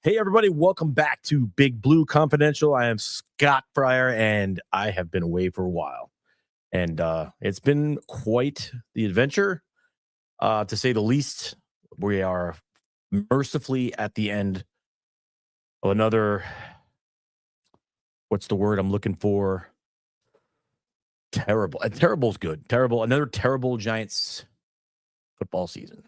Hey, everybody, welcome back to Big Blue Confidential. I am Scott Fryer, and I have been away for a while. And it's been quite the adventure, to say the least. We are mercifully at the end of another, what's the word I'm looking for? Terrible. Terrible is good. Terrible. Another terrible Giants football season.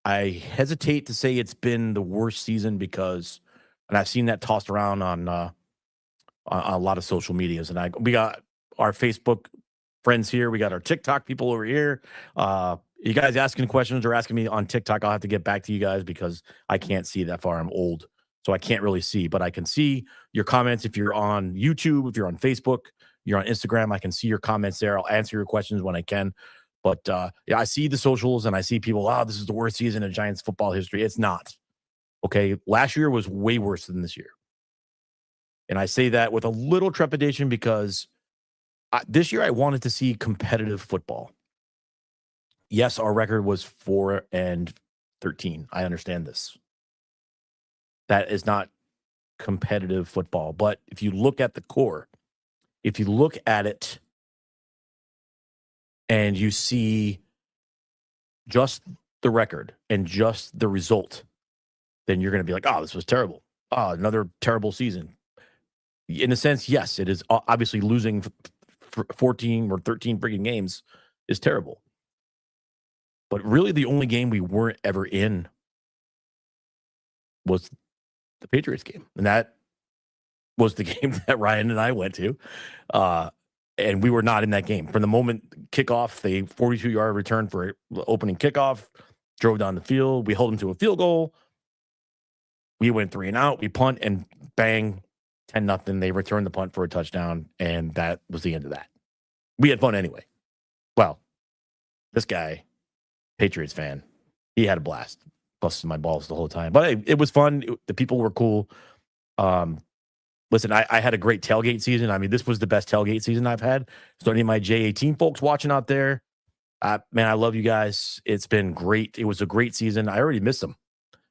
I hesitate to say it's been the worst season because, and I've seen that tossed around on a lot of social medias. And we got our Facebook friends here. We got our TikTok people over here. You guys asking questions or asking me on TikTok, I'll have to get back to you guys because I can't see that far. I'm old, so I can't really see, but I can see your comments. If you're on YouTube, if you're on Facebook, you're on Instagram, I can see your comments there. I'll answer your questions when I can. But yeah, I see the socials and I see people, wow, this is the worst season in Giants football history. It's not. Okay. Last year was way worse than this year. And I say that with a little trepidation because this year I wanted to see competitive football. Yes, our record was 4-13. I understand this. That is not competitive football. But if you look at the core, if you look at it and you see just the record and just the result, then you're going to be like, oh, this was terrible. Oh, another terrible season. In a sense, yes, it is obviously losing 14 or 13 freaking games is terrible. But really the only game we weren't ever in was the Patriots game. And that was the game that Ryan and I went to. And we were not in that game. From the moment kickoff, the 42-yard return for opening kickoff, drove down the field. We held them to a field goal. We went 3 and out. We punt and bang, 10-0. They returned the punt for a touchdown, and that was the end of that. We had fun anyway. Well, this guy, Patriots fan, he had a blast, busting my balls the whole time. But it was fun. The people were cool. Listen, I had a great tailgate season. I mean, this was the best tailgate season I've had. So any of my J18 folks watching out there, man, I love you guys. It's been great. It was a great season. I already missed them.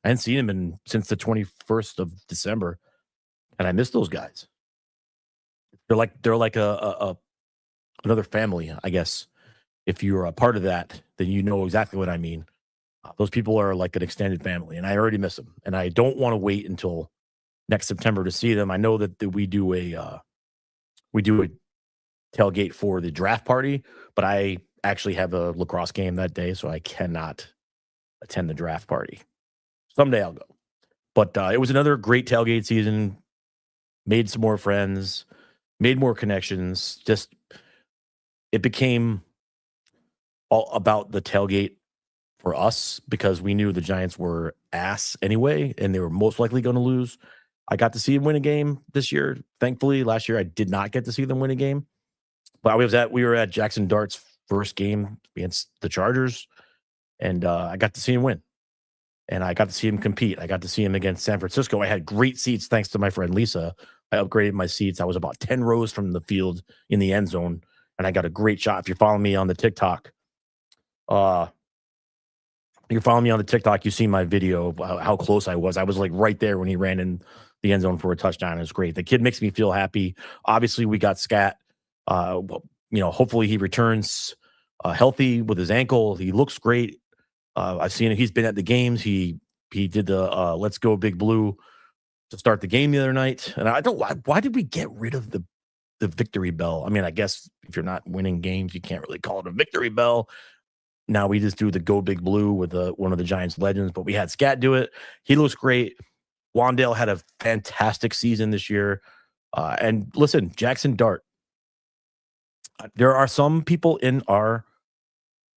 I hadn't seen them since the 21st of December, and I miss those guys. They're like a another family, I guess. If you're a part of that, then you know exactly what I mean. Those people are like an extended family, and I already miss them. And I don't want to wait until next September to see them. I know that we do a tailgate for the draft party, but I actually have a lacrosse game that day, so I cannot attend the draft party. Someday I'll go. But it was another great tailgate season. Made some more friends, made more connections. Just it became all about the tailgate for us because we knew the Giants were ass anyway, and they were most likely going to lose. I got to see them win a game this year. Thankfully, last year I did not get to see them win a game. But we were at Jackson Dart's first game against the Chargers, and I got to see him win. And I got to see him compete. I got to see him against San Francisco. I had great seats thanks to my friend Lisa. I upgraded my seats. I was about 10 rows from the field in the end zone, and I got a great shot. If you're following me on the TikTok, you see my video of how close I was. I was like right there when he ran in the end zone for a touchdown. It was great. The kid makes me feel happy. Obviously, we got Scat. Hopefully he returns healthy with his ankle. He looks great. I've seen him. He's been at the games. He did the Let's Go Big Blue to start the game the other night. And I don't why did we get rid of the victory bell? I mean, I guess if you're not winning games, you can't really call it a victory bell. Now we just do the Go Big Blue with one of the Giants legends, but we had Scat do it. He looks great. Wandale had a fantastic season this year. And listen, Jackson Dart. There are some people in our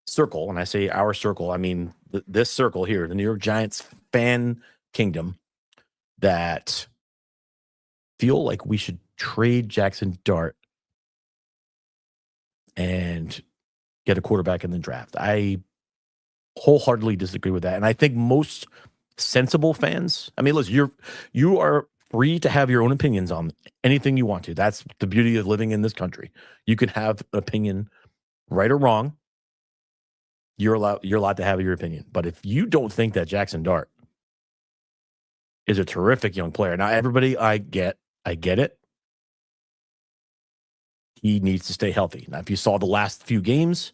circle, and I say our circle, I mean this circle here, the New York Giants fan kingdom, that feel like we should trade Jackson Dart and get a quarterback in the draft. I wholeheartedly disagree with that. And I think most sensible fans, I mean, listen, you are free to have your own opinions on anything you want to. That's the beauty of living in this country. You can have an opinion, right or wrong. You're allowed to have your opinion. But if you don't think that Jackson Dart is a terrific young player. Now, everybody, I get it. He needs to stay healthy. Now, if you saw the last few games,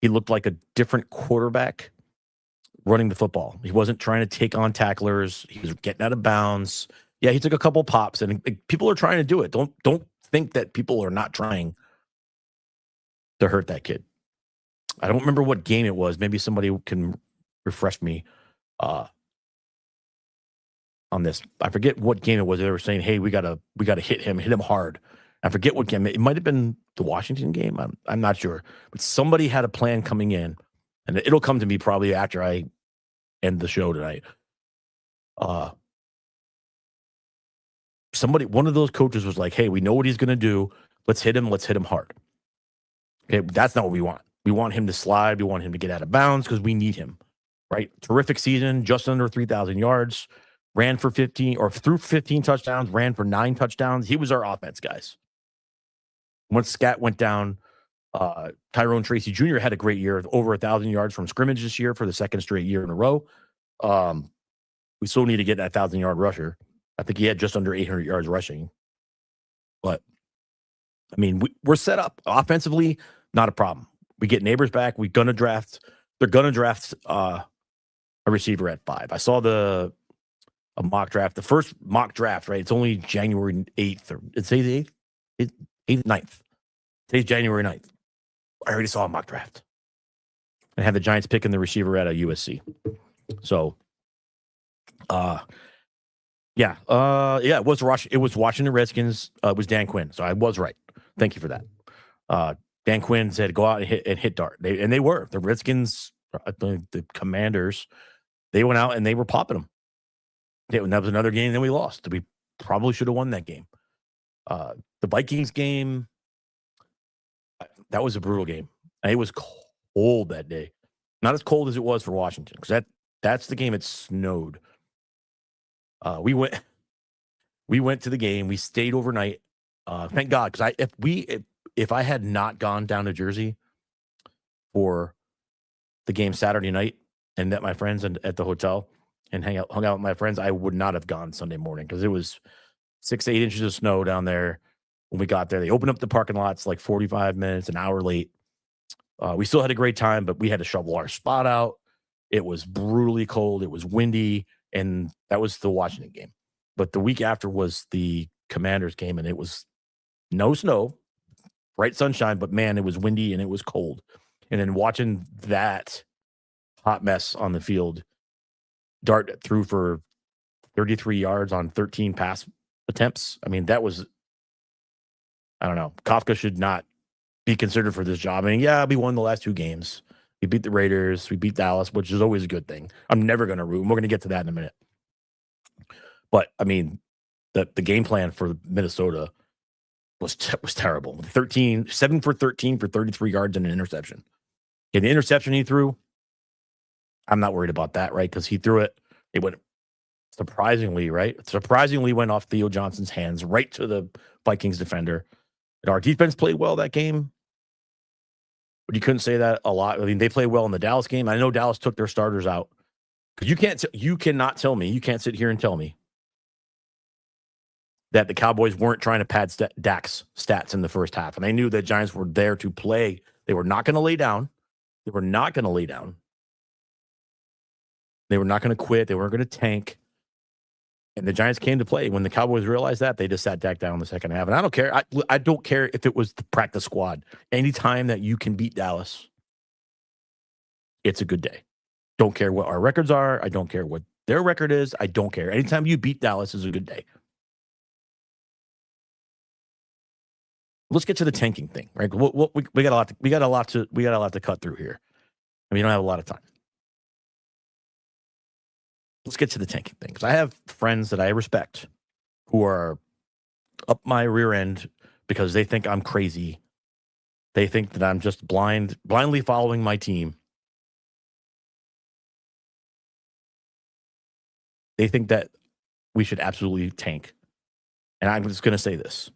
he looked like a different quarterback running the football. He wasn't trying to take on tacklers. He was getting out of bounds. Yeah, he took a couple pops, and people are trying to do it. Don't think that people are not trying to hurt that kid. I don't remember what game it was. Maybe somebody can refresh me on this. I forget what game it was. They were saying, "Hey, we gotta hit him hard." I forget what game. It might have been the Washington game. I'm not sure, but somebody had a plan coming in, and it'll come to me probably after I end the show tonight. One of those coaches was like, "Hey, we know what he's going to do. Let's hit him. Let's hit him hard." Okay, that's not what we want. We want him to slide. We want him to get out of bounds because we need him. Right? Terrific season, just under 3,000 yards, ran for 15 or threw 15 touchdowns, ran for 9 touchdowns. He was our offense, guys. Once Scat went down, Tyrone Tracy Jr. had a great year, over 1,000 yards from scrimmage this year for the second straight year in a row. We still need to get that 1,000-yard rusher. I think he had just under 800 yards rushing. But, I mean, we're set up. Offensively, not a problem. We get Neighbors back. They're going to draft a receiver at 5. I saw a mock draft. The first mock draft, right? It's only January 8th. Or it's the 8th? 9th. Today's January 9th. I already saw a mock draft. I had the Giants picking the receiver at a USC. So, it was Washington Redskins. It was Dan Quinn. So I was right. Thank you for that. Dan Quinn said go out and hit Dart. They were. The Redskins, the Commanders, they went out and they were popping them. And that was another game that we lost. We probably should have won that game. The Vikings game, that was a brutal game. And it was cold that day. Not as cold as it was for Washington, because that's the game it snowed. We went to the game. We stayed overnight. Thank God, because if I had not gone down to Jersey for the game Saturday night and met my friends at the hotel and hung out with my friends, I would not have gone Sunday morning, because it was 6 to 8 inches of snow down there when we got there. They opened up the parking lots like 45 minutes, an hour late. We still had a great time, but we had to shovel our spot out. It was brutally cold. It was windy, and that was the Washington game. But the week after was the Commanders game, and it was no snow, bright sunshine, but man, it was windy and it was cold. And then watching that hot mess on the field, Dart threw for 33 yards on 13 pass attempts. I mean, that was, I don't know. Kafka should not be considered for this job. I mean, yeah, we won the last 2 games. We beat the Raiders. We beat Dallas, which is always a good thing. I'm never going to root. We're going to get to that in a minute. But, I mean, the game plan for Minnesota was terrible. 7 for 13 for 33 yards and an interception. And the interception he threw, I'm not worried about that, right? Because he threw it. It went surprisingly went off Theo Johnson's hands right to the Vikings defender. And our defense played well that game, but you couldn't say that a lot. I mean, they played well in the Dallas game. I know Dallas took their starters out, because you cannot tell me, you can't sit here and tell me that the Cowboys weren't trying to pad Dak's stats in the first half. And they knew that Giants were there to play. They were not going to lay down. They were not going to lay down. They were not going to quit. They weren't going to tank. And the Giants came to play. When the Cowboys realized that, they just sat Dak down in the second half. And I don't care. I don't care if it was the practice squad. Anytime that you can beat Dallas, it's a good day. Don't care what our records are. I don't care what their record is. I don't care. Anytime you beat Dallas is a good day. Let's get to the tanking thing, right? We got a lot to cut through here. I mean, you don't have a lot of time. Let's get to the tanking thing, because I have friends that I respect who are up my rear end because they think I'm crazy. They think that I'm just blindly following my team. They think that we should absolutely tank. And I'm just going to say this.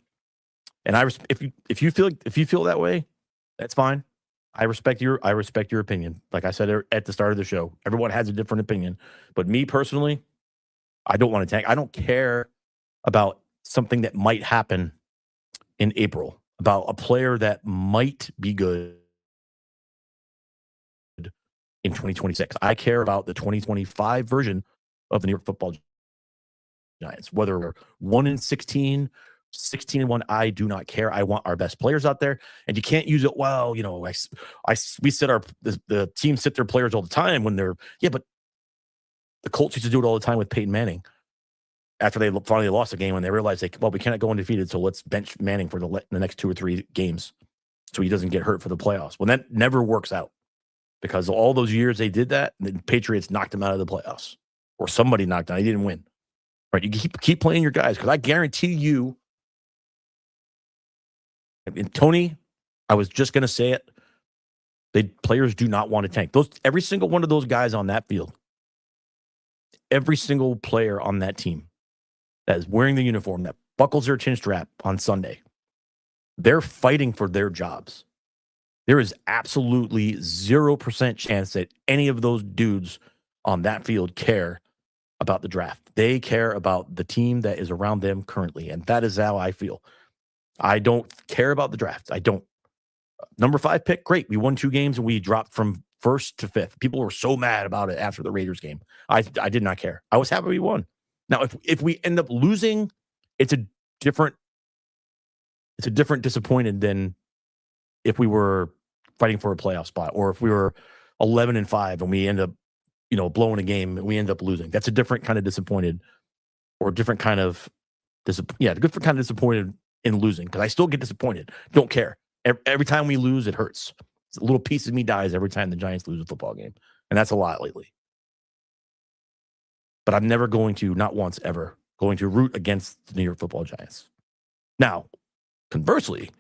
And if you feel that way, that's fine. I respect your opinion. Like I said at the start of the show, everyone has a different opinion. But me personally, I don't want to tank. I don't care about something that might happen in April, about a player that might be good in 2026. I care about the 2025 version of the New York Football Giants, whether we're 1-16, 16-1. I do not care. I want our best players out there, and you can't use it. Well, we sit the team sit their players all the time when they're but the Colts used to do it all the time with Peyton Manning. After they finally lost a game, and they realized we cannot go undefeated, so let's bench Manning for the next 2 or 3 games, so he doesn't get hurt for the playoffs. Well, that never works out because all those years they did that, and the Patriots knocked him out of the playoffs, or somebody knocked him out. He didn't win. Right? You keep playing your guys because I guarantee you. And Tony, I was just going to say it. Players do not want to tank. Every single one of those guys on that field, every single player on that team that is wearing the uniform, that buckles their chin strap on Sunday, they're fighting for their jobs. There is absolutely 0% chance that any of those dudes on that field care about the draft. They care about the team that is around them currently, and that is how I feel. I don't care about the draft. I don't. Number 5 pick, great. We won 2 games, and we dropped from 1st to 5th. People were so mad about it after the Raiders game. I did not care. I was happy we won. Now, if we end up losing, it's a different disappointed than if we were fighting for a playoff spot, or if we were 11-5 and we end up, blowing a game and we end up losing. That's a different kind of disappointed, or a different kind of different kind of disappointed in losing, because I still get disappointed. Don't care. Every time we lose, it hurts. A little piece of me dies every time the Giants lose a football game, and that's a lot lately. But I'm never going to, not once ever, going to root against the New York Football Giants. Now, conversely,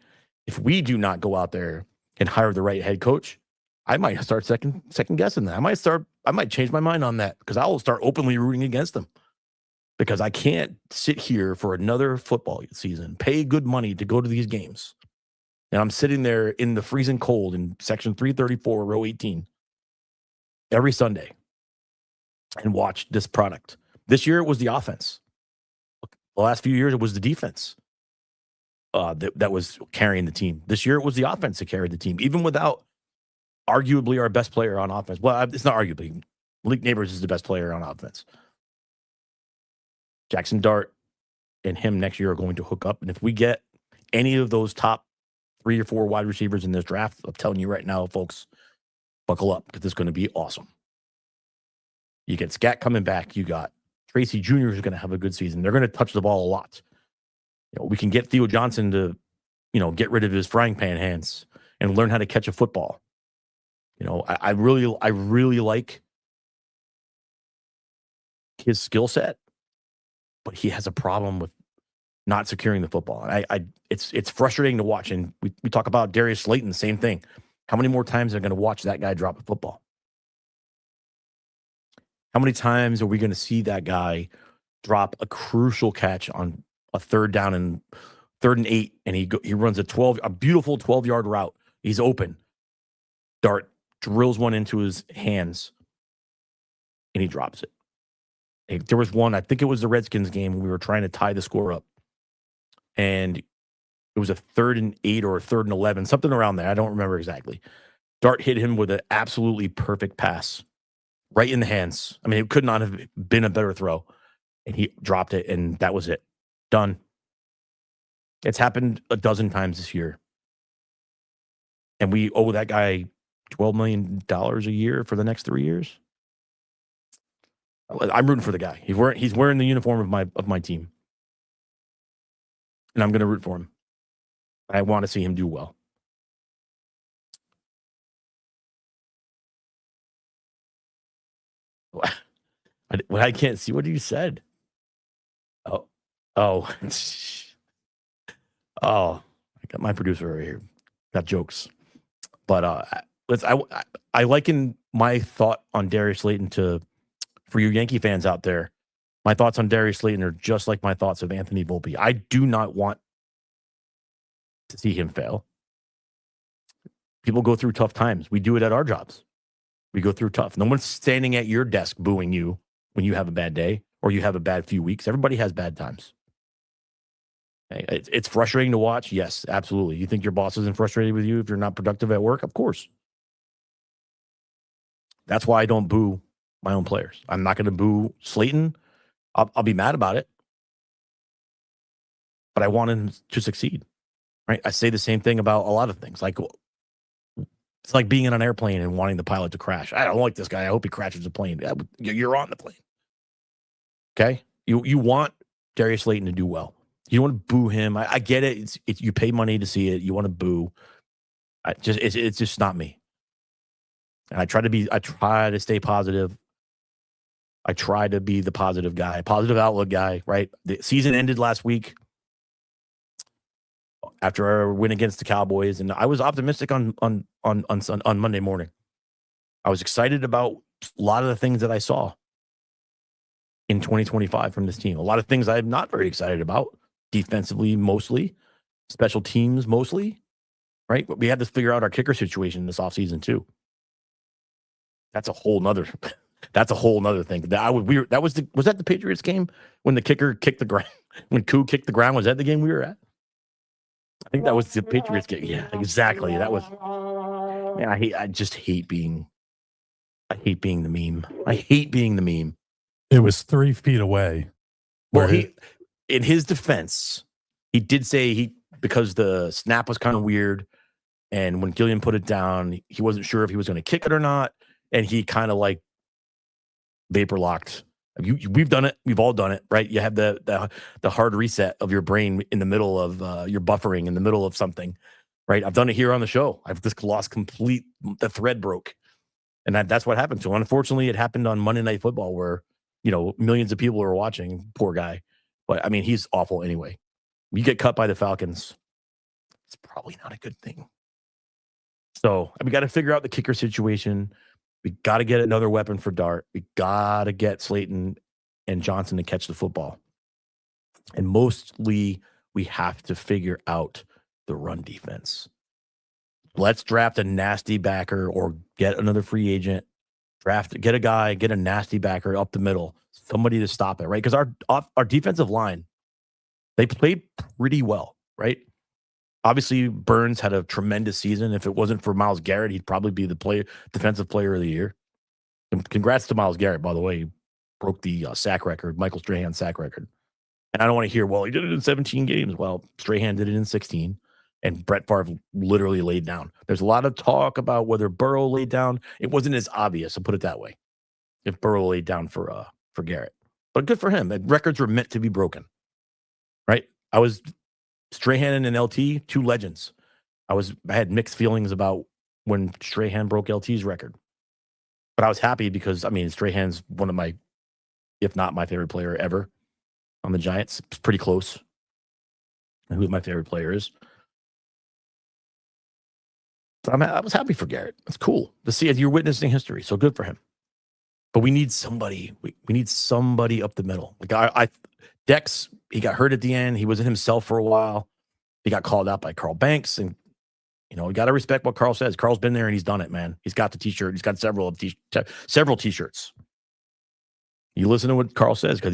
if we do not go out there and hire the right head coach, I might start second guessing that. I might change my mind on that, because I will start openly rooting against them. Because I can't sit here for another football season, pay good money to go to these games, and I'm sitting there in the freezing cold in section 334, row 18, every Sunday, and watch this product. This year it was the offense. The last few years it was the defense that was carrying the team. This year it was the offense that carried the team, even without arguably our best player on offense. Well, it's not arguably. Malik Neighbors is the best player on offense. Jackson Dart and him next year are going to hook up. And if we get any of those top 3 or 4 wide receivers in this draft, I'm telling you right now, folks, buckle up, because it's going to be awesome. You get Scat coming back. You got Tracy Jr. is going to have a good season. They're going to touch the ball a lot. We can get Theo Johnson to, get rid of his frying pan hands and learn how to catch a football. I really like his skill set, but he has a problem with not securing the football. It's frustrating to watch. And we talk about Darius Slayton, same thing. How many more times are going to watch that guy drop a football? How many times are we going to see that guy drop a crucial catch on a 3rd down and 3rd and 8, and he runs a beautiful 12-yard route. He's open. Dart drills one into his hands, and he drops it. There was one, I think it was the Redskins game, when we were trying to tie the score up, and it was a 3rd and 8 or a 3rd and 11, something around there. I don't remember exactly. Dart hit him with an absolutely perfect pass right in the hands. I mean, it could not have been a better throw, and he dropped it, and that was it. Done. It's happened a dozen times this year, and we owe that guy $12 million a year for the next 3 years. I'm rooting for the guy. He's wearing the uniform of my team, and I'm going to root for him. I want to see him do well. I can't see what you said. Oh, oh, I got my producer over here. Got jokes, but I liken my thought on Darius Slayton to, for you Yankee fans out there, my thoughts on Darius Slayton are just like my thoughts of Anthony Volpe. I do not want to see him fail. People go through tough times. We do it at our jobs. We go through tough. No one's standing at your desk booing you when you have a bad day or you have a bad few weeks. Everybody has bad times. It's frustrating to watch. Yes, absolutely. You think your boss isn't frustrated with you if you're not productive at work? Of course. That's why I don't boo my own players. I'm not going to boo Slayton. I'll be mad about it, but I want him to succeed. Right? I say the same thing about a lot of things. Like, it's like being in an airplane and wanting the pilot to crash. I don't like this guy. I hope he crashes the plane. You're on the plane. Okay? You want Darius Slayton to do well. You don't want to boo him. I get it. You pay money to see it. You want to boo. It's just not me. And I try to stay positive. I try to be the positive guy, positive outlook guy, right? The season ended last week after our win against the Cowboys, and I was optimistic on Monday morning. I was excited about a lot of the things that I saw in 2025 from this team. A lot of things I'm not very excited about, defensively mostly, special teams mostly, right? But we had to figure out our kicker situation this offseason too. That's a whole nother thing. Was that the Patriots game when the kicker kicked the ground? When Koo kicked the ground, was that the game we were at? I think that was the Patriots game. Yeah, exactly. That was. Yeah, I hate being the meme. I hate being the meme. It was 3 feet away. Well, in his defense, he did say because the snap was kind of weird, and when Gilliam put it down, he wasn't sure if he was going to kick it or not, and he kind of like vapor locked. We've done it. We've all done it, right? You have the hard reset of your brain in the middle of your buffering in the middle of something, right? I've done it here on the show. I've just lost the thread broke, and that's what happened. So unfortunately, it happened on Monday Night Football where millions of people are watching. Poor guy, but I mean he's awful anyway. You get cut by the Falcons, it's probably not a good thing. So we got to figure out the kicker situation. We got to get another weapon for Dart. We got to get Slayton and Johnson to catch the football. And mostly, we have to figure out the run defense. Let's draft a nasty backer or get another free agent. Get a nasty backer up the middle. Somebody to stop it, right? Because our defensive line, they played pretty well, right? Obviously, Burns had a tremendous season. If it wasn't for Myles Garrett, he'd probably be the defensive player of the year. And congrats to Myles Garrett, by the way. He broke the sack record, Michael Strahan sack record. And I don't want to hear, well, he did it in 17 games. Well, Strahan did it in 16. And Brett Favre literally laid down. There's a lot of talk about whether Burrow laid down. It wasn't as obvious, I'll put it that way, if Burrow laid down for Garrett. But good for him. The records were meant to be broken, right? Strahan and LT, two legends. I had mixed feelings about when Strahan broke LT's record. But I was happy because, Strahan's one of my, if not my favorite player ever on the Giants. It's pretty close. And who my favorite player is. So I was happy for Garrett. It's cool to see it. You're witnessing history. So good for him. But we need somebody. We need somebody up the middle. Like Dex, he got hurt at the end. He wasn't himself for a while. He got called out by Carl Banks. And, you got to respect what Carl says. Carl's been there and he's done it, man. He's got the T-shirt. He's got several T-shirts. You listen to what Carl says because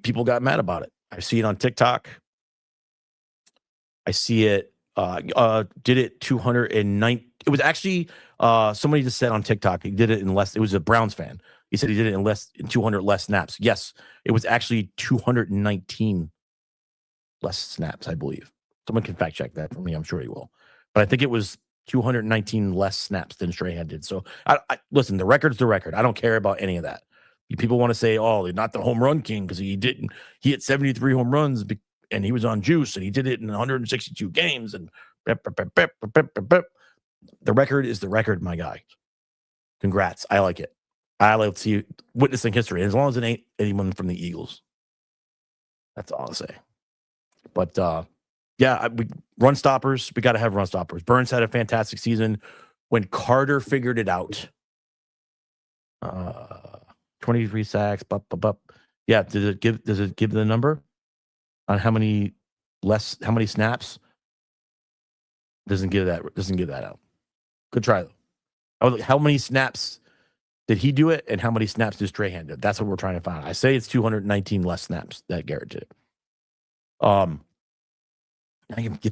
people got mad about it. I see it on TikTok. I see it. Did it 209. It was actually somebody just said on TikTok he did it in less. It was a Browns fan. He said he did it in 200 less snaps. Yes, it was actually 219 less snaps, I believe. Someone can fact check that for me. I'm sure he will. But I think it was 219 less snaps than Strahan did. So listen, the record's the record. I don't care about any of that. People want to say, oh, they're not the home run king because he hit 73 home runs and he was on juice and he did it in 162 games and the record is the record, my guy. Congrats. I like it. I like to see witnessing history as long as it ain't anyone from the Eagles. That's all I'll say. But run stoppers. We got to have run stoppers. Burns had a fantastic season when Carter figured it out. 23 sacks. Yeah. Does it give the number on how many snaps? Doesn't give that out. Good try though. How many snaps Did he do it? And how many snaps did Strahan do? That's what we're trying to find out. I say it's 219 less snaps that Garrett did. You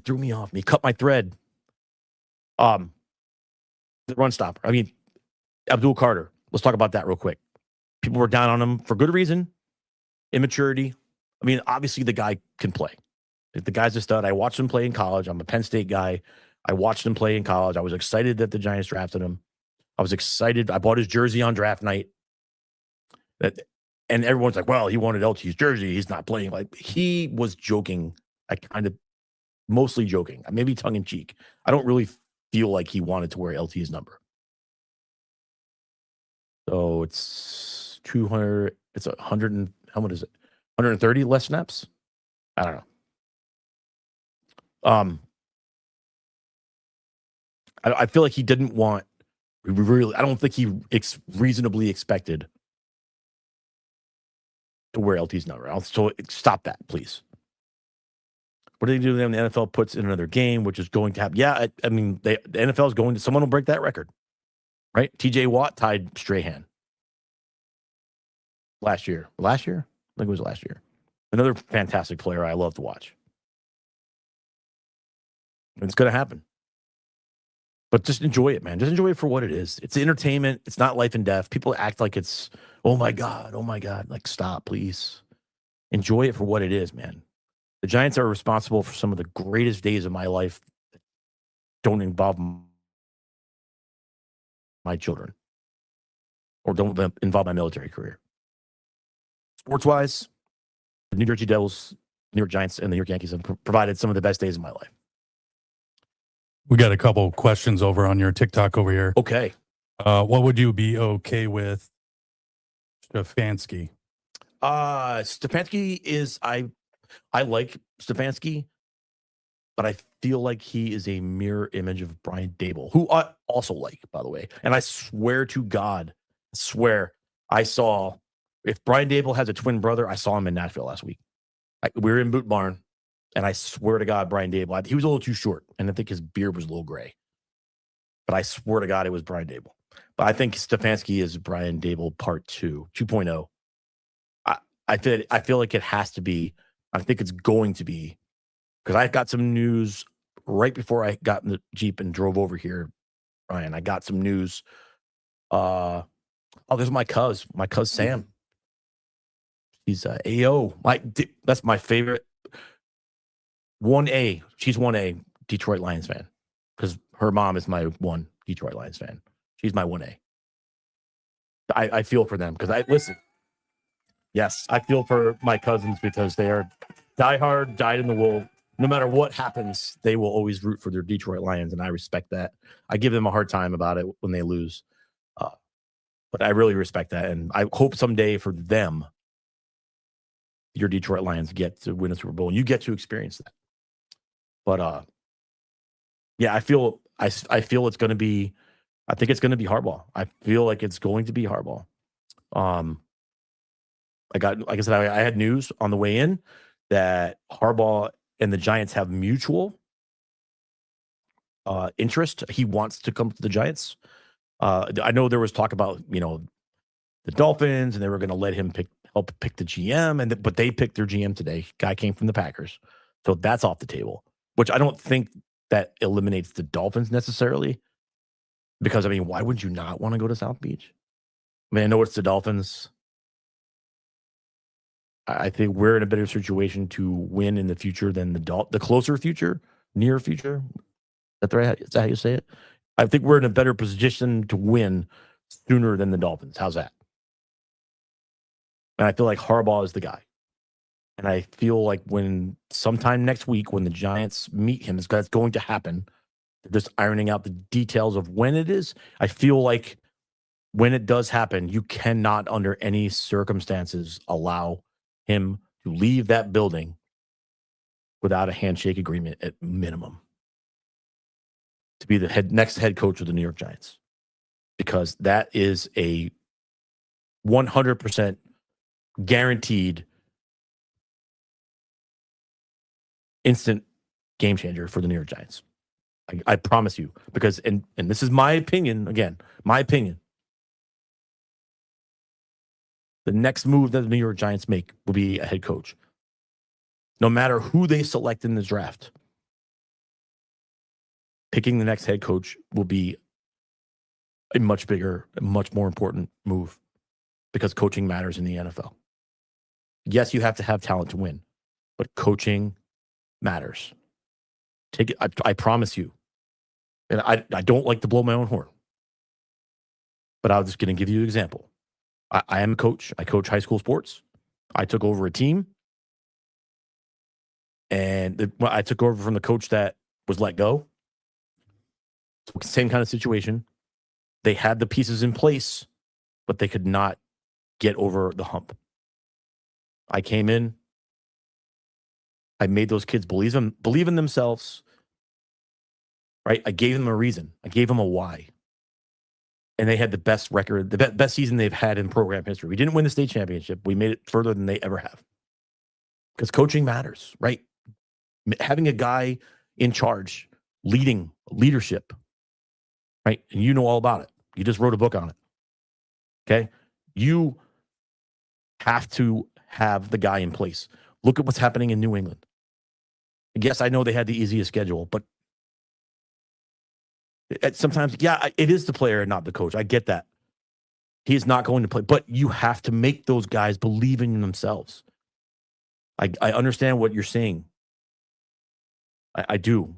threw me off. You cut my thread. The run stopper. I mean, Abdul Carter. Let's talk about that real quick. People were down on him for good reason. Immaturity. I mean, obviously the guy can play. The guy's a stud. I watched him play in college. I'm a Penn State guy. I watched him play in college. I was excited that the Giants drafted him. I was excited. I bought his jersey on draft night. And everyone's like, well, he wanted LT's jersey. He's not playing. Like, he was joking. I kind of mostly joking, maybe tongue in cheek. I don't really feel like he wanted to wear LT's number. So it's 200. It's 100. And how much is it? 130 less snaps? I don't know. I feel like he didn't want, really, I don't think he reasonably expected to wear LT's number. So stop that, please. What do they do when the NFL puts in another game, which is going to happen? Yeah, I mean, the NFL is going to, someone will break that record, right? TJ Watt tied Strahan last year. I think it was last year. Another fantastic player I love to watch. And it's going to happen. But just enjoy it, man. Just enjoy it for what it is. It's entertainment. It's not life and death. People act like it's, oh my God. Like, stop, please. Enjoy it for what it is, man. The Giants are responsible for some of the greatest days of my life that don't involve my children or don't involve my military career. Sports-wise, the New Jersey Devils, New York Giants, and the New York Yankees have provided some of the best days of my life. We got a couple questions over on your TikTok over here. Okay. What would you be okay with Stefanski? Stefanski is, I like Stefanski, but I feel like he is a mirror image of Brian Daboll, who I also like, by the way. And I swear to God, I saw, if Brian Daboll has a twin brother, I saw him in Nashville last week. We were in Boot Barn, and I swear to God, Brian Daboll, he was a little too short, and I think his beard was a little gray. But I swear to God, it was Brian Daboll. But I think Stefanski is Brian Daboll part 2.0. I feel like it has to be. I think it's going to be, because I got some news right before I got in the Jeep and drove over here, Ryan. I got some news. There's my cuz Sam. He's AO. That's my favorite. 1A. She's 1A Detroit Lions fan, because her mom is my 1 Detroit Lions fan. She's my 1A. I feel for them, because I listen. Yes, I feel for my cousins, because they are diehard, dyed in the wool. No matter what happens, they will always root for their Detroit Lions, and I respect that. I give them a hard time about it when they lose, but I really respect that, and I hope someday for them, your Detroit Lions get to win a Super Bowl, and you get to experience that. But yeah, I feel it's going to be. I think it's going to be Harbaugh. I feel like it's going to be Harbaugh. Like I said, I had news on the way in that Harbaugh and the Giants have mutual interest. He wants to come to the Giants. I know there was talk about, the Dolphins, and they were going to let him help pick the GM, but they picked their GM today. Guy came from the Packers. So that's off the table, which I don't think that eliminates the Dolphins necessarily, because, why would you not want to go to South Beach? I know it's the Dolphins. I think we're in a better situation to win in the future than the closer future, near future. Is that how you say it? I think we're in a better position to win sooner than the Dolphins. How's that? And I feel like Harbaugh is the guy. And I feel like when sometime next week, when the Giants meet him, that's going to happen. They're just ironing out the details of when it is. I feel like when it does happen, you cannot, under any circumstances, allow him to leave that building without a handshake agreement at minimum to be the next head coach of the New York Giants, because that is a 100% guaranteed instant game changer for the New York Giants. I promise you, because and this is my opinion, again, my opinion. The next move that the New York Giants make will be a head coach. No matter who they select in the draft, picking the next head coach will be a much bigger, a much more important move because coaching matters in the NFL. Yes, you have to have talent to win, but coaching matters. Take it. I promise you. And I don't like to blow my own horn, but I was just going to give you an example. I am a coach. I coach high school sports. I took over a team, and I took over from the coach that was let go. Same kind of situation. They had the pieces in place, but they could not get over the hump. I came in. I made those kids believe in themselves. Right? I gave them a reason. I gave them a why. And they had the best record, the best season they've had in program history. We didn't win the state championship. We made it further than they ever have. Because coaching matters, right? Having a guy in charge, leadership, right? And you know all about it. You just wrote a book on it. Okay? You have to have the guy in place. Look at what's happening in New England. Yes, I know they had the easiest schedule, but sometimes, yeah, it is the player and not the coach. I get that. He is not going to play, but you have to make those guys believe in themselves. I understand what you're saying. I do.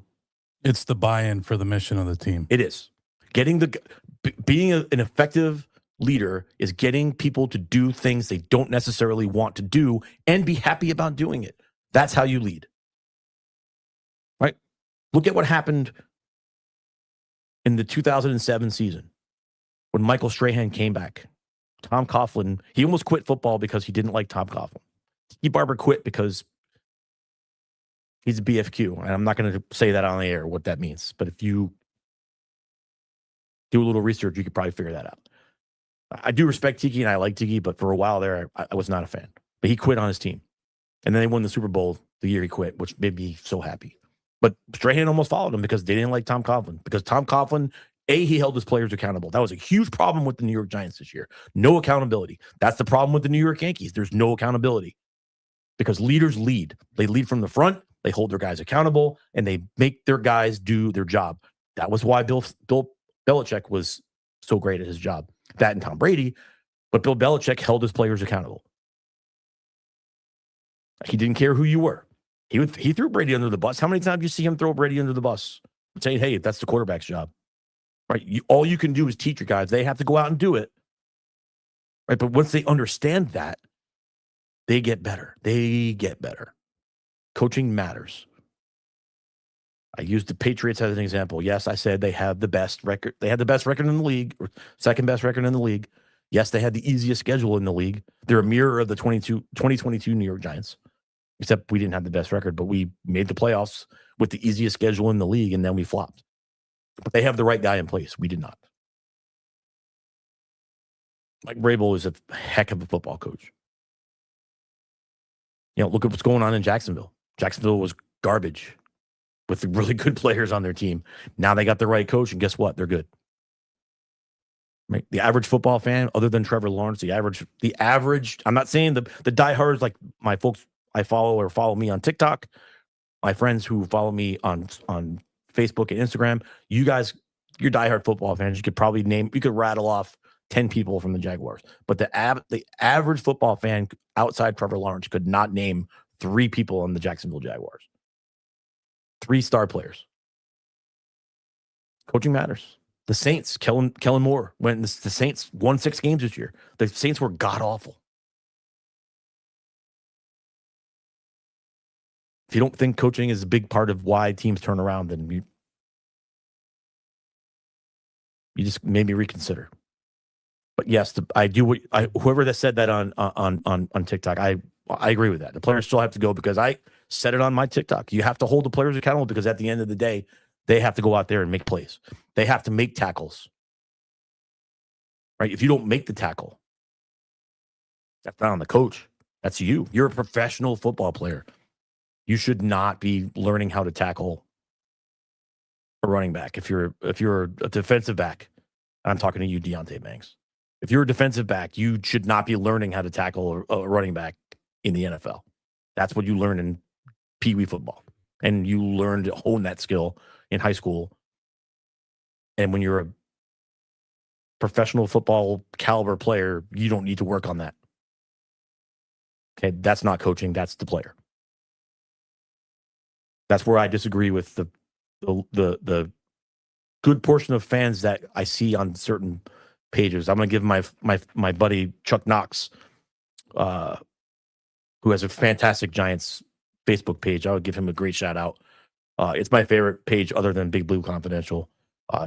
It's the buy-in for the mission of the team. It is. Being an effective leader is getting people to do things they don't necessarily want to do and be happy about doing it. That's how you lead. Right? Look at what happened in the 2007 season when Michael Strahan came back. Tom Coughlin, he almost quit football because he didn't like Tom Coughlin. Tiki Barber quit because he's a BFQ. And I'm not going to say that on the air, what that means. But if you do a little research, you could probably figure that out. I do respect Tiki and I like Tiki, but for a while there, I was not a fan. But he quit on his team. And then they won the Super Bowl the year he quit, which made me so happy. But Strahan almost followed him because they didn't like Tom Coughlin. Because Tom Coughlin, he held his players accountable. That was a huge problem with the New York Giants this year. No accountability. That's the problem with the New York Yankees. There's no accountability. Because leaders lead. They lead from the front, they hold their guys accountable, and they make their guys do their job. That was why Bill Belichick was so great at his job. That and Tom Brady, but Bill Belichick held his players accountable. He didn't care who you were. He threw Brady under the bus. How many times do you see him throw Brady under the bus? Saying, hey, that's the quarterback's job. Right? All you can do is teach your guys. They have to go out and do it. Right? But once they understand that, they get better. They get better. Coaching matters. I used the Patriots as an example. Yes, I said they have the best record. They had the best record in the league, or second best record in the league. Yes, they had the easiest schedule in the league. They're a mirror of the 2022 New York Giants. Except we didn't have the best record, but we made the playoffs with the easiest schedule in the league, and then we flopped. But they have the right guy in place. We did not. Mike Vrabel is a heck of a football coach. Look at what's going on in Jacksonville. Jacksonville was garbage with really good players on their team. Now they got the right coach, and guess what? They're good. Right? The average football fan, other than Trevor Lawrence, the average, I'm not saying the diehards like my folks I follow or follow me on TikTok, my friends who follow me on Facebook and Instagram, you guys, you're diehard football fans. You could rattle off 10 people from the Jaguars. But the average football fan outside Trevor Lawrence could not name 3 people on the Jacksonville Jaguars. 3 star players. Coaching matters. The Saints, Kellen Moore, the Saints won 6 games this year. The Saints were god-awful. If you don't think coaching is a big part of why teams turn around, then you just maybe reconsider. But yes, I do. Whoever that said that on TikTok, I agree with that. The players still have to go because I said it on my TikTok. You have to hold the players accountable because at the end of the day, they have to go out there and make plays. They have to make tackles. Right? If you don't make the tackle, that's not on the coach. That's you. You're a professional football player. You should not be learning how to tackle a running back. If you're a defensive back, I'm talking to you, Deontay Banks. If you're a defensive back, you should not be learning how to tackle a running back in the NFL. That's what you learn in Pee Wee football. And you learn to hone that skill in high school. And when you're a professional football caliber player, you don't need to work on that. Okay, that's not coaching, that's the player. That's where I disagree with the good portion of fans that I see on certain pages. I'm going to give my buddy Chuck Knox, who has a fantastic Giants Facebook page. I would give him a great shout out. It's my favorite page other than Big Blue Confidential.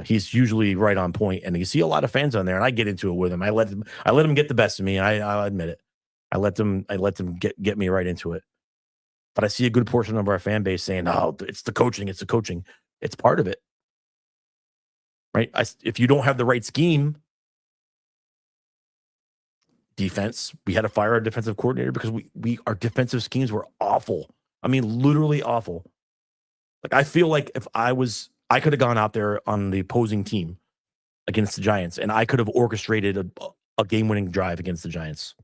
He's usually right on point, and you see a lot of fans on there, and I get into it with him. I let him get the best of me. I'll admit it. I let them get me right into it. But I see a good portion of our fan base saying, "Oh, it's the coaching. It's the coaching. It's part of it." Right? If you don't have the right scheme, defense, we had to fire our defensive coordinator because our defensive schemes were awful. I mean, literally awful. Like, I feel like if I could have gone out there on the opposing team against the Giants, and I could have orchestrated a game-winning drive against the Giants.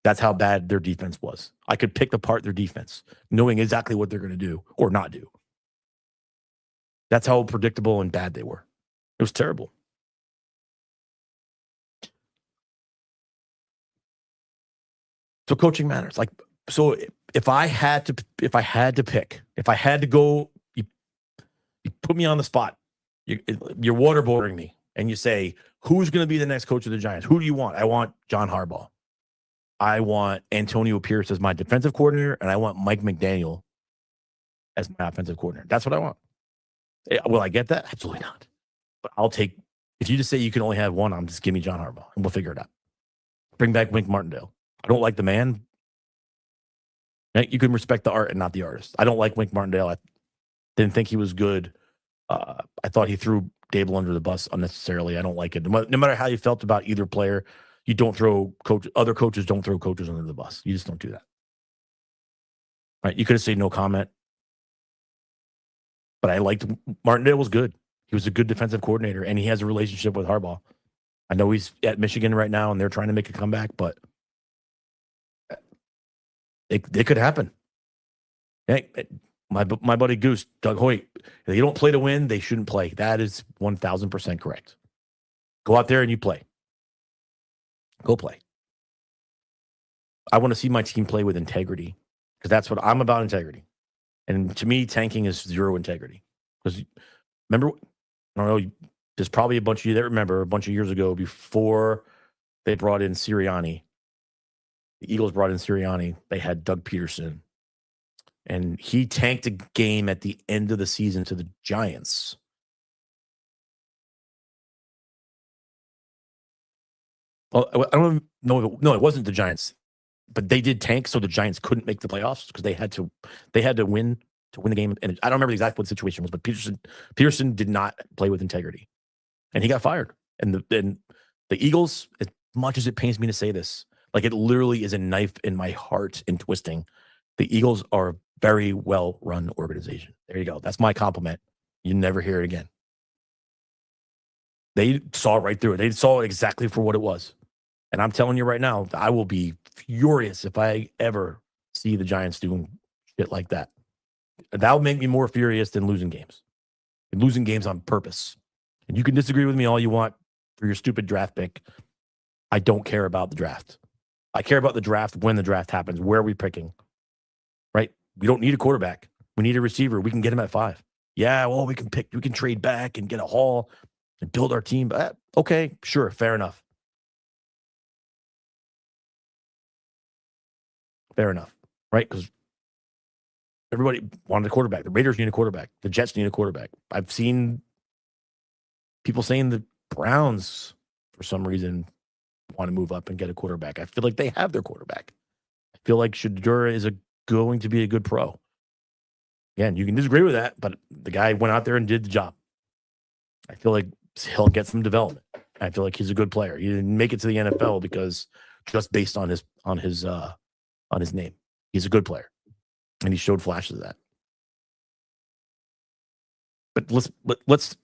That's how bad their defense was. I could pick apart their defense, knowing exactly what they're going to do or not do. That's how predictable and bad they were. It was terrible. So coaching matters. Like, so if I had to go, you put me on the spot. You're waterboarding me, and you say, who's going to be the next coach of the Giants? Who do you want? I want John Harbaugh. I want Antonio Pierce as my defensive coordinator, and I want Mike McDaniel as my offensive coordinator. That's what I want. Will I get that? Absolutely not. But I'll take, if you just say you can only have one, just give me John Harbaugh, and we'll figure it out. Bring back Wink Martindale. I don't like the man. You can respect the art and not the artist. I don't like Wink Martindale. I didn't think he was good. I thought he threw Dable under the bus unnecessarily. I don't like it. No matter how you felt about either player, you don't throw other coaches don't throw coaches under the bus. You just don't do that. Right? You could have said no comment. But I liked Martindale was good. He was a good defensive coordinator, and he has a relationship with Harbaugh. I know he's at Michigan right now, and they're trying to make a comeback, but it could happen. Hey, my buddy Goose, Doug Hoyt, if they don't play to win, they shouldn't play. That is 1,000% correct. Go out there and you play. Go play. I want to see my team play with integrity because that's what I'm about, integrity. And to me, tanking is zero integrity. Because remember, I don't know, there's probably a bunch of you that remember a bunch of years ago before they brought in Sirianni. The Eagles brought in Sirianni. They had Doug Peterson. And he tanked a game at the end of the season to the Giants. Well, I don't know. No, it wasn't the Giants. But they did tank, so the Giants couldn't make the playoffs because they had to win to win the game. And I don't remember exactly what the situation was, but Peterson did not play with integrity, and he got fired. And the Eagles, as much as it pains me to say this, like it literally is a knife in my heart in twisting. The Eagles are a very well run organization. There you go. That's my compliment. You never hear it again. They saw right through it. They saw it exactly for what it was. And I'm telling you right now, I will be furious if I ever see the Giants doing shit like that. That would make me more furious than losing games. And losing games on purpose. And you can disagree with me all you want for your stupid draft pick. I don't care about the draft. I care about the draft when the draft happens. Where are we picking? Right? We don't need a quarterback. We need a receiver. We can get him at 5. Yeah, well, we can trade back and get a haul and build our team. Okay, sure, fair enough. Fair enough, right? Because everybody wanted a quarterback. The Raiders need a quarterback. The Jets need a quarterback. I've seen people saying the Browns, for some reason, want to move up and get a quarterback. I feel like they have their quarterback. I feel like Shedeur is going to be a good pro. Again, you can disagree with that, but the guy went out there and did the job. I feel like he'll get some development. I feel like he's a good player. He didn't make it to the NFL because just based on his name. He's a good player. And he showed flashes of that. But let's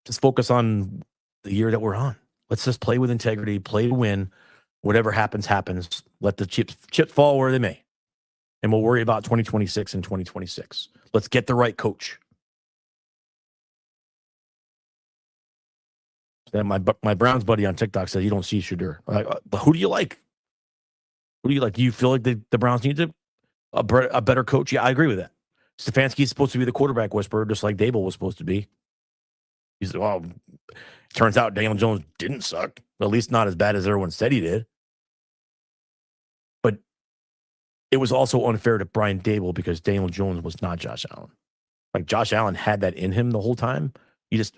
just focus on the year that we're on. Let's just play with integrity, play to win. Whatever happens, happens. Let the chips fall where they may. And we'll worry about 2026 and 2026. Let's get the right coach. Then my Browns buddy on TikTok said, you don't see Shedeur. But who do you like? Who do you like? Do you feel like the Browns need a better coach? Yeah, I agree with that. Stefanski's supposed to be the quarterback whisperer, just like Dable was supposed to be. He's, well, turns out Daniel Jones didn't suck. At least not as bad as everyone said he did. But it was also unfair to Brian Dable because Daniel Jones was not Josh Allen. Like, Josh Allen had that in him the whole time.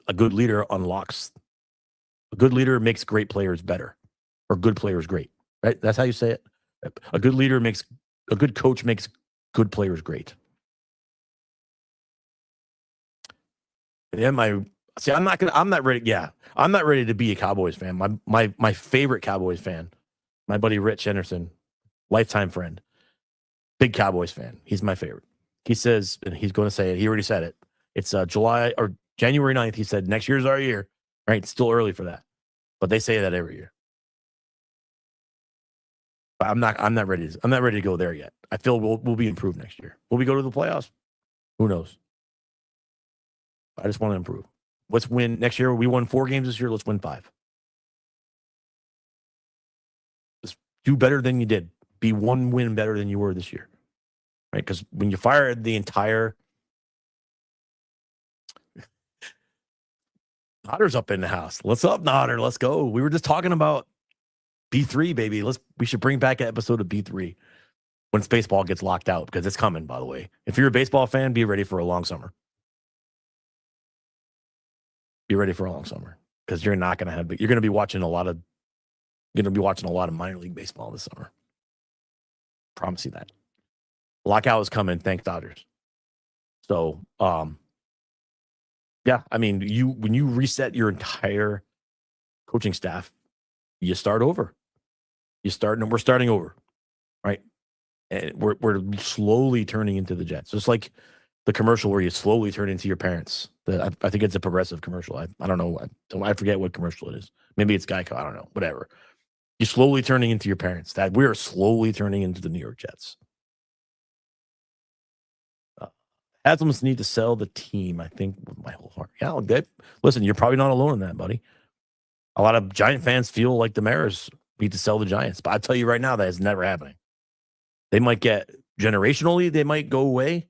A good leader unlocks. A good leader makes great players better, or good players great, right? That's how you say it. A good coach makes good players great. Yeah, I'm not ready. Yeah, I'm not ready to be a Cowboys fan. My favorite Cowboys fan, my buddy Rich Henderson, lifetime friend, big Cowboys fan. He's my favorite. He says, and he's going to say it. He already said it. It's July or January 9th. He said next year's our year. Right? It's still early for that, but they say that every year. But I'm not ready. I'm not ready to go there yet. I feel we'll be improved next year. Will we go to the playoffs? Who knows? I just want to improve. Let's win next year. We won 4 games this year. Let's win 5. Just do better than you did. Be 1 win better than you were this year. Right? Because when you fire the entire Nodder's up in the house. What's up, Nodder? Let's go. We were just talking about B3, baby. We should bring back an episode of B3 when baseball gets locked out, because it's coming, by the way. If you're a baseball fan, be ready for a long summer. Be ready for a long summer, because you're going to be watching a lot of minor league baseball this summer. Promise you that. Lockout is coming. Thanks, Dodgers. So, yeah, I mean, when you reset your entire coaching staff, you start over. We're starting over, right? And we're slowly turning into the Jets. Just like the commercial where you slowly turn into your parents. I think it's a Progressive commercial. I don't know. I forget what commercial it is. Maybe it's Geico. I don't know. Whatever. You're slowly turning into your parents. That we are slowly turning into the New York Jets. Haslam's need to sell the team, I think, with my whole heart. Yeah, good. Listen, you're probably not alone in that, buddy. A lot of Giant fans feel like the Mariners need to sell the Giants, but I tell you right now, that is never happening. They might get generationally, they might go away,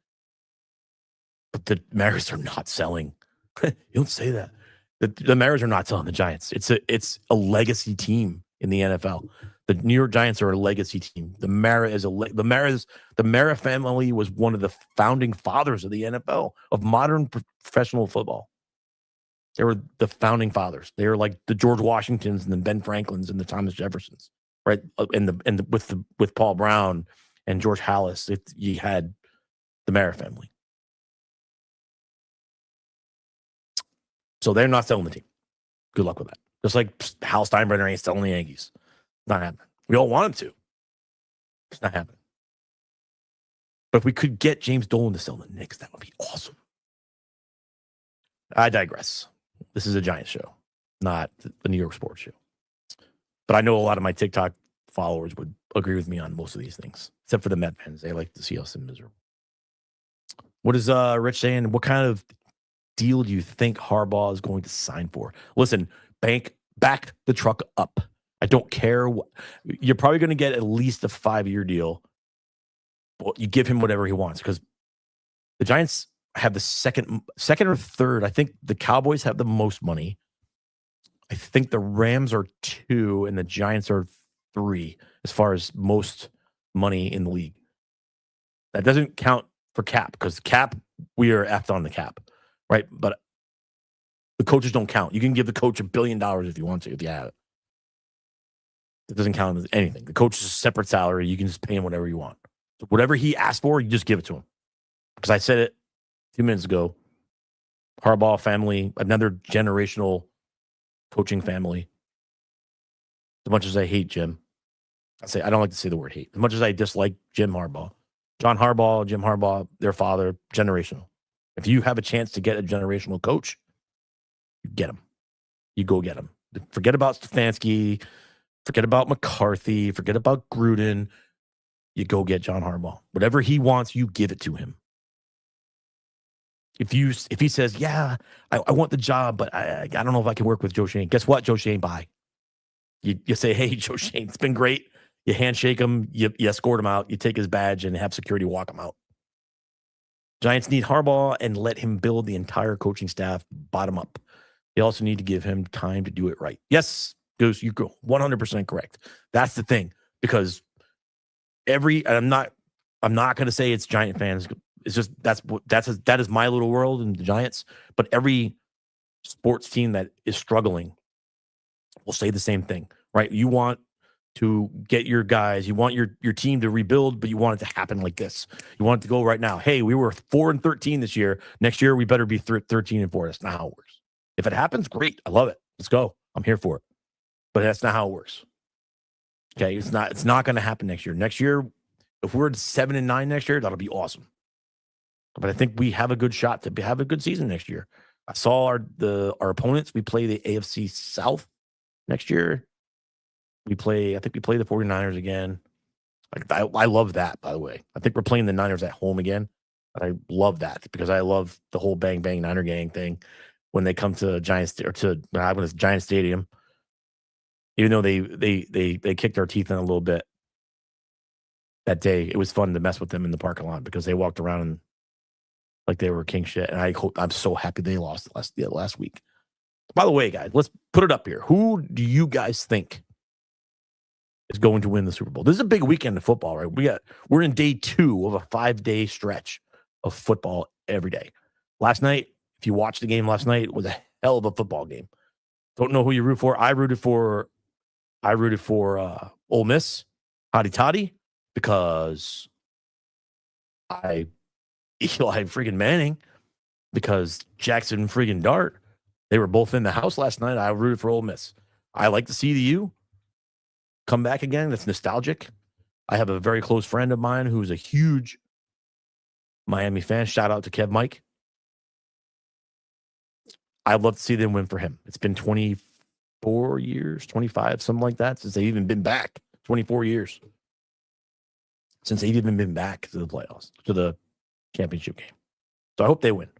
but the Mariners are not selling. You don't say that. The Mariners are not selling the Giants. It's a legacy team in the NFL. The New York Giants are a legacy team. The Mara family was one of the founding fathers of the NFL, of modern professional football. They were the founding fathers. They were like the George Washingtons and the Ben Franklins and the Thomas Jeffersons, right? And with Paul Brown and George Halas, you had the Mara family. So they're not selling the team. Good luck with that. Just like Hal Steinbrenner ain't selling the Yankees. Not happening. We all want him to. It's not happening. But if we could get James Dolan to sell the Knicks, that would be awesome. I digress. This is a Giants show, not the New York sports show. But I know a lot of my TikTok followers would agree with me on most of these things, except for the Met fans. They like to see us in miserable. What is Rich saying? What kind of deal do you think Harbaugh is going to sign for? Listen, back the truck up. I don't care. You're probably going to get at least a 5-year deal. Well, you give him whatever he wants, because the Giants have the second or third. I think the Cowboys have the most money. I think the Rams are 2 and the Giants are 3 as far as most money in the league. That doesn't count for cap, because cap, we are effed on the cap, right? But the coaches don't count. You can give the coach $1 billion if you want to, if you have it. It doesn't count as anything. The coach is a separate salary. You can just pay him whatever you want. So whatever he asks for, you just give it to him. Because I said it 2 minutes ago. Harbaugh family, another generational coaching family. As much as I hate Jim, I don't like to say the word hate. As much as I dislike Jim Harbaugh, John Harbaugh, Jim Harbaugh, their father, generational. If you have a chance to get a generational coach, you get him. You go get him. Forget about Stefanski. Forget about McCarthy. Forget about Gruden. You go get John Harbaugh. Whatever he wants, you give it to him. If he says, yeah, I want the job, but I don't know if I can work with Joe Schoen. Guess what, Joe Schoen? Bye. You say, hey, Joe Schoen, it's been great. You handshake him, you escort him out, you take his badge and have security walk him out. Giants need Harbaugh and let him build the entire coaching staff bottom up. They also need to give him time to do it right. Yes, Goose, you go 100% correct. That's the thing, because I'm not going to say it's Giant fans. It's just that is my little world in the Giants. But every sports team that is struggling will say the same thing, right? You want to get your guys, you want your team to rebuild, but you want it to happen like this. You want it to go right now. Hey, we were 4-13 this year. Next year, we better be 13-4. That's not how it works. If it happens, great. I love it. Let's go. I'm here for it. But that's not how it works. Okay, it's not going to happen next year. Next year, if we're at 7-9 next year, that'll be awesome. But I think we have a good shot to have a good season next year. I saw our opponents. We play the AFC South next year. I think we play the 49ers again. I love that, by the way. I think we're playing the Niners at home again. I love that because I love the whole bang bang Niner gang thing when they come to Giants or to when it's Giant Stadium. Even though they kicked our teeth in a little bit that day, it was fun to mess with them in the parking lot because they walked around like they were king shit. And I'm so happy they lost last week. By the way, guys, let's put it up here. Who do you guys think is going to win the Super Bowl? This is a big weekend of football, right? We're in day 2 of a 5-day stretch of football every day. Last night, if you watched the game last night, it was a hell of a football game. Don't know who you root for. I rooted for Ole Miss, Hotty Toddy, because Eli freaking Manning, because Jackson freaking Dart. They were both in the house last night. I rooted for Ole Miss. I like to see the U come back again. That's nostalgic. I have a very close friend of mine who's a huge Miami fan. Shout out to Kev Mike. I'd love to see them win for him. It's been 24 years, 25, something like that, since they've even been back. 24 years since they've even been back to the playoffs, to the championship game. So I hope they win.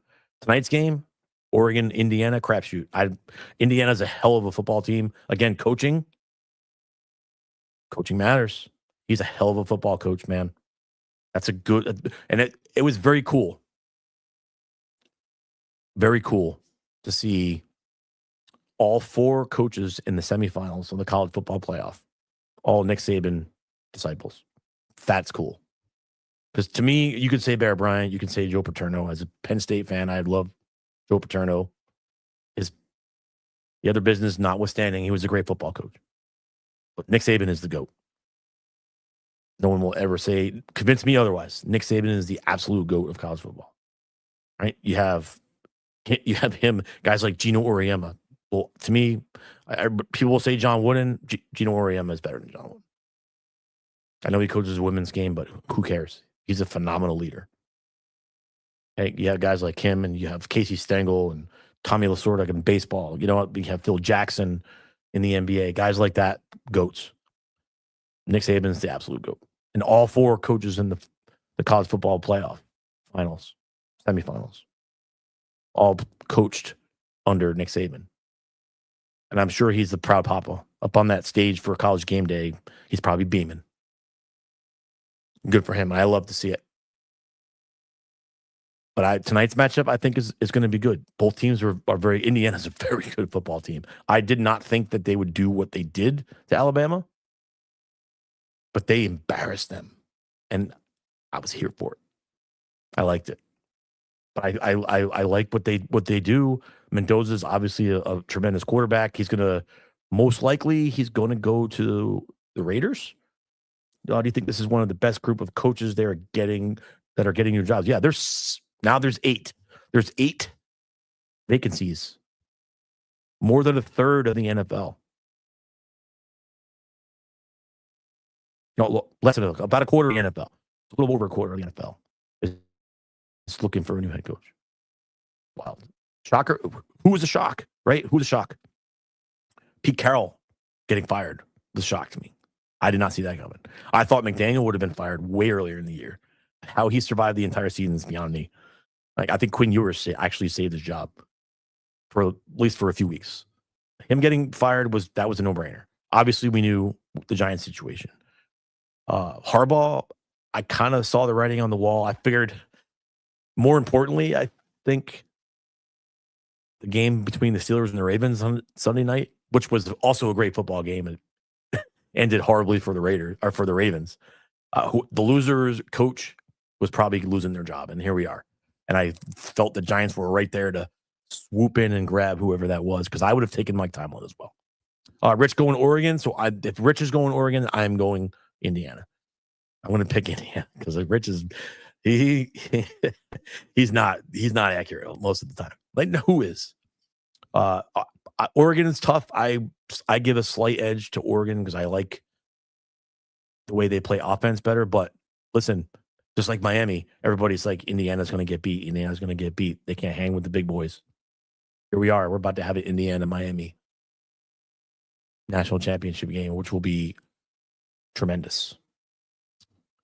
Tonight's game, Oregon, Indiana, crapshoot. Indiana's a hell of a football team. Again, coaching matters. He's a hell of a football coach, man. That's a good, and it was very cool. Very cool to see all 4 coaches in the semifinals of the college football playoff, all Nick Saban disciples. That's cool. Because to me, you could say Bear Bryant, you can say Joe Paterno. As a Penn State fan, I love Joe Paterno. The other business notwithstanding, he was a great football coach. But Nick Saban is the GOAT. No one will ever convince me otherwise. Nick Saban is the absolute GOAT of college football. Right? You have him, guys like Gino Auriemma. Well, to me, people will say John Wooden. Gino Auriemma is better than John Wooden. I know he coaches a women's game, but who cares? He's a phenomenal leader. Hey, you have guys like him, and you have Casey Stengel and Tommy Lasorda in baseball. You know what? We have Phil Jackson in the NBA. Guys like that, GOATs. Nick Saban's the absolute GOAT. And all 4 coaches in the college football playoff finals, semifinals, all coached under Nick Saban. And I'm sure he's the proud papa. Up on that stage for College Game Day, he's probably beaming. Good for him. I love to see it. But tonight's matchup, I think, is going to be good. Both teams are very. Indiana's a very good football team. I did not think that they would do what they did to Alabama, but they embarrassed them, and I was here for it. I liked it. But I like what they do. Mendoza's obviously a tremendous quarterback. He's going to go to the Raiders. Do you think this is one of the best group of coaches that are getting new jobs? Yeah, there's 8. There's 8 vacancies. More than a third of the NFL. No, less than about a quarter of the NFL. A little over a quarter of the NFL is looking for a new head coach. Wow. Shocker. Who was the shock, right? Who's the shock? Pete Carroll getting fired was shock to me. I did not see that coming. I thought McDaniel would have been fired way earlier in the year. How he survived the entire season is beyond me. Like, I think Quinn Ewers actually saved his job for at least for a few weeks. Him getting fired was a no-brainer. Obviously, we knew the Giants situation. Harbaugh, I kind of saw the writing on the wall. I figured, more importantly, I think the game between the Steelers and the Ravens on Sunday night, which was also a great football game and ended horribly for the Ravens. The loser's coach was probably losing their job, and here we are. And I felt the Giants were right there to swoop in and grab whoever that was, because I would have taken Mike Tomlin as well. Rich going Oregon, so if Rich is going Oregon, I'm going Indiana. I'm going to pick Indiana because Rich is he's not accurate most of the time. Like, who is? Oregon is tough. I give a slight edge to Oregon because I like the way they play offense better. But listen, just like Miami, everybody's like, Indiana's going to get beat. Indiana's going to get beat. They can't hang with the big boys. Here we are. We're about to have an Indiana-Miami national championship game, which will be tremendous.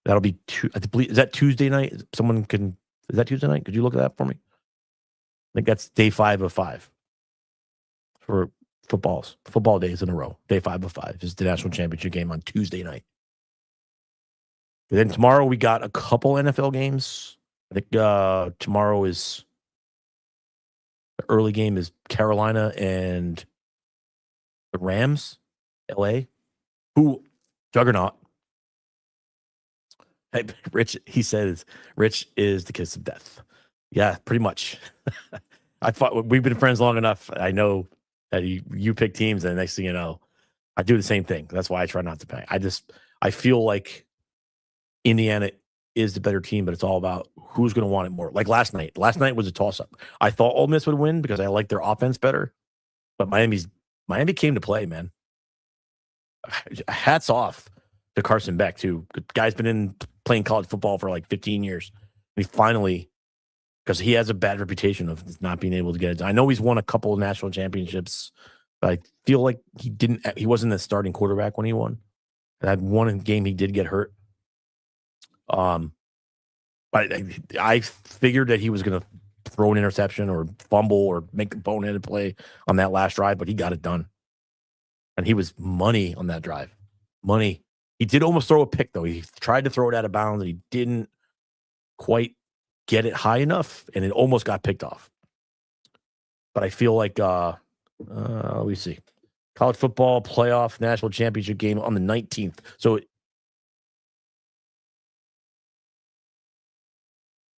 That'll be I believe, is that Tuesday night? Is that Tuesday night? Could you look at that for me? I think that's day 5 of 5 for football days in a row. Day 5 of 5 is the national championship game on Tuesday night. And then tomorrow we got a couple NFL games. I think tomorrow is the early game is Carolina and the Rams, LA. Who juggernaut? Hey, Rich, he says Rich is the kiss of death. Yeah, pretty much. I thought we've been friends long enough. I know that you pick teams, and the next thing you know, I do the same thing. That's why I try not to pay. I feel like Indiana is the better team, but it's all about who's going to want it more. Like last night. Last night was a toss-up. I thought Ole Miss would win because I like their offense better, but Miami came to play, man. Hats off to Carson Beck, too. The guy's been playing college football for like 15 years. He finally, because he has a bad reputation of not being able to get it done. I know he's won a couple of national championships, but I feel like he wasn't the starting quarterback when he won. And that one game he did get hurt. But I figured that he was going to throw an interception or fumble or make a boneheaded play on that last drive, but he got it done. And he was money on that drive. Money. He did almost throw a pick, though. He tried to throw it out of bounds, and he didn't quite get it high enough, and it almost got picked off. But I feel like, let me see. College football playoff national championship game on the 19th. So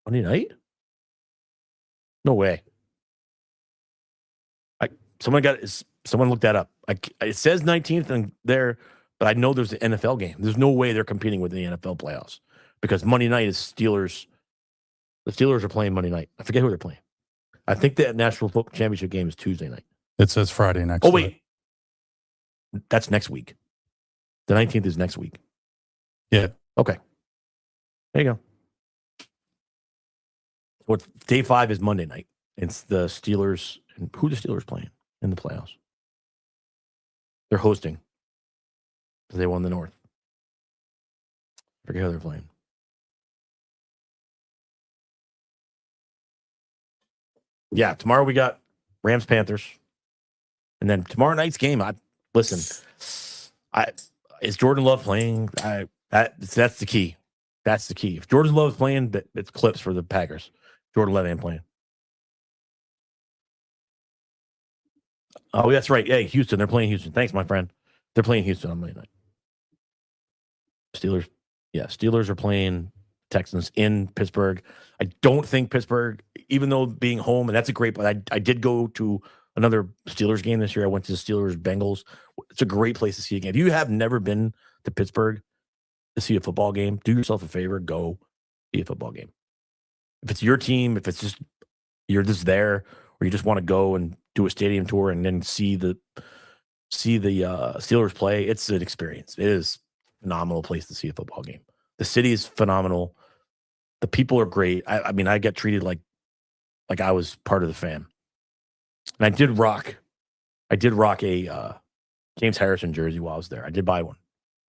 Monday night? No way. Someone looked that up. It says 19th and there, but I know there's an NFL game. There's no way they're competing with the NFL playoffs because Monday night is Steelers. The Steelers are playing Monday night. I forget who they're playing. I think the national football championship game is Tuesday night. It says Friday next week. Oh, wait. Week. That's next week. The 19th is next week. Yeah. Okay. There you go. What day 5 is Monday night. It's the Steelers. And who the Steelers playing in the playoffs? They're hosting because they won the North. Forget who they're playing. Yeah, tomorrow we got Rams Panthers, and then tomorrow night's game. Is Jordan Love playing? That's the key. That's the key. If Jordan Love's playing, it's clips for the Packers. Jordan Love ain't playing. Oh, that's right. Hey, Houston. They're playing Houston. Thanks, my friend. They're playing Houston on Monday night. Steelers. Yeah, Steelers are playing Texans in Pittsburgh. I don't think Pittsburgh, even though being home, and that's a great play. I did go to another Steelers game this year. I went to the Steelers-Bengals. It's a great place to see a game. If you have never been to Pittsburgh to see a football game, do yourself a favor. Go see a football game. If it's your team, if it's just you're just there, or you just want to go and do a stadium tour and then see the Steelers play, it's an experience. It is a phenomenal place to see a football game. The city is phenomenal. The people are great. I mean, I get treated like I was part of the fam. And I did rock a James Harrison jersey while I was there. I did buy one,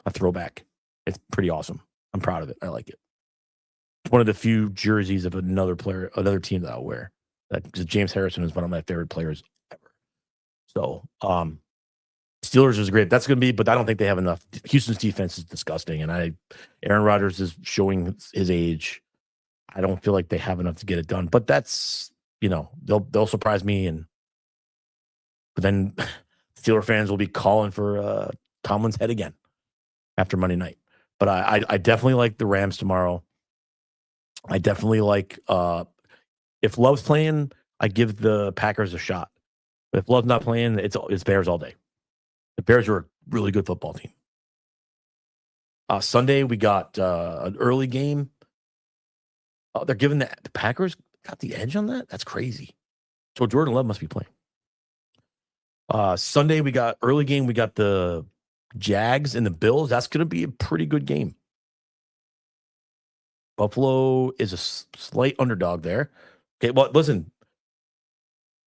a throwback. It's pretty awesome. I'm proud of it. I like it. It's one of the few jerseys of another team that I'll wear. Because James Harrison is one of my favorite players ever. So, Steelers is great. That's going to be, but I don't think they have enough. Houston's defense is disgusting, and Aaron Rodgers is showing his age. I don't feel like they have enough to get it done. But that's, they'll surprise me, but then Steeler fans will be calling for Tomlin's head again after Monday night. But I definitely like the Rams tomorrow. I definitely like if Love's playing, I give the Packers a shot. But if Love's not playing, it's Bears all day. The Bears are a really good football team. Sunday, we got an early game. They're giving the Packers got the edge on that? That's crazy. So Jordan Love must be playing. Sunday, we got early game. We got the Jags and the Bills. That's going to be a pretty good game. Buffalo is a slight underdog there. Okay, well, listen.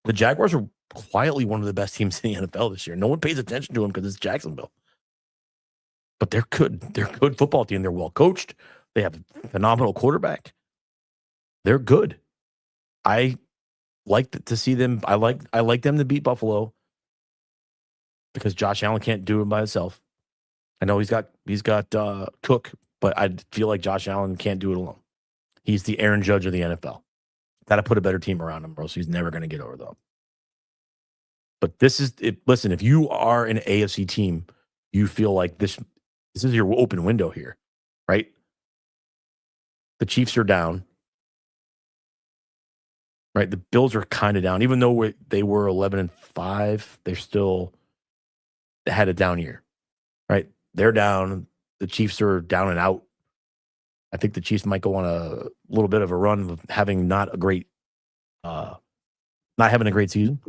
The Jaguars are quietly one of the best teams in the NFL this year. No one pays attention to them because it's Jacksonville. But they're good. They're a good football team. They're well coached. They have a phenomenal quarterback. They're good. I like to see them. I like them to beat Buffalo because Josh Allen can't do it by himself. I know he's got Cook, but I feel like Josh Allen can't do it alone. He's the Aaron Judge of the NFL. Got to put a better team around him, bro. So he's never going to get over them. But this is it. Listen, if you are an AFC team, you feel like this is your open window here, right? The Chiefs are down, right? The Bills are kind of down, even though they were 11-5. They're still had a down year, right? They're down. The Chiefs are down and out. I think the Chiefs might go on a little bit of a run of having not having a great season.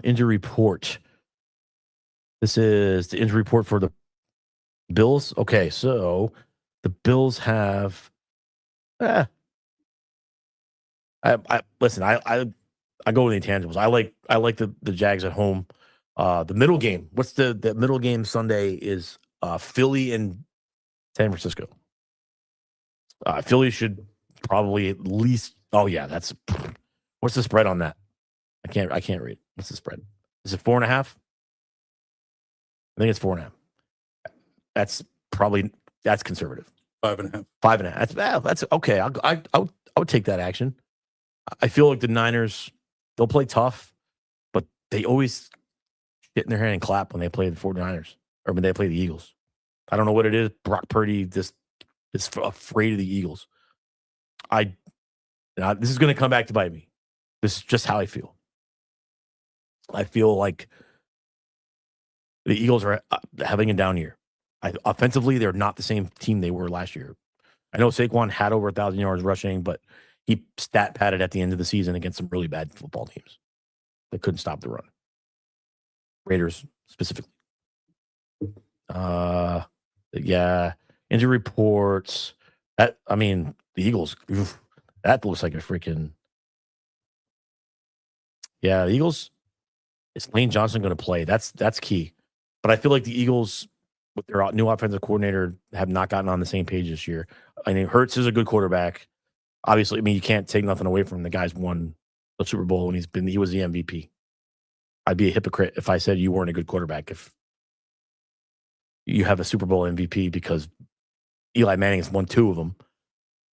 Injury report. This is the injury report for the Bills. Okay, so the Bills have. I listen. I go with the intangibles. I like the Jags at home. The middle game. What's the middle game Sunday is Philly and San Francisco. Philly should probably at least. Oh yeah, that's. What's the spread on that? I can't read. What's the spread? Is it 4.5? I think it's 4.5. That's conservative. 5.5. 5.5. That's okay. I would take that action. I feel like the Niners, they'll play tough, but they always get in their hand and clap when they play the 49ers or when they play the Eagles. I don't know what it is. Brock Purdy just is afraid of the Eagles. This is going to come back to bite me. This is just how I feel. I feel like the Eagles are having a down year. Offensively, they're not the same team they were last year. I know Saquon had over 1,000 yards rushing, but he stat padded at the end of the season against some really bad football teams that couldn't stop the run. Raiders specifically. Yeah. Injury reports. The Eagles. That looks like a freaking. Yeah, the Eagles. Is Lane Johnson going to play? That's key. But I feel like the Eagles, with their new offensive coordinator, have not gotten on the same page this year. I mean, Hurts is a good quarterback. Obviously, you can't take nothing away from him. The guy's won the Super Bowl and he was the MVP. I'd be a hypocrite if I said you weren't a good quarterback if you have a Super Bowl MVP because Eli Manning has won 2 of them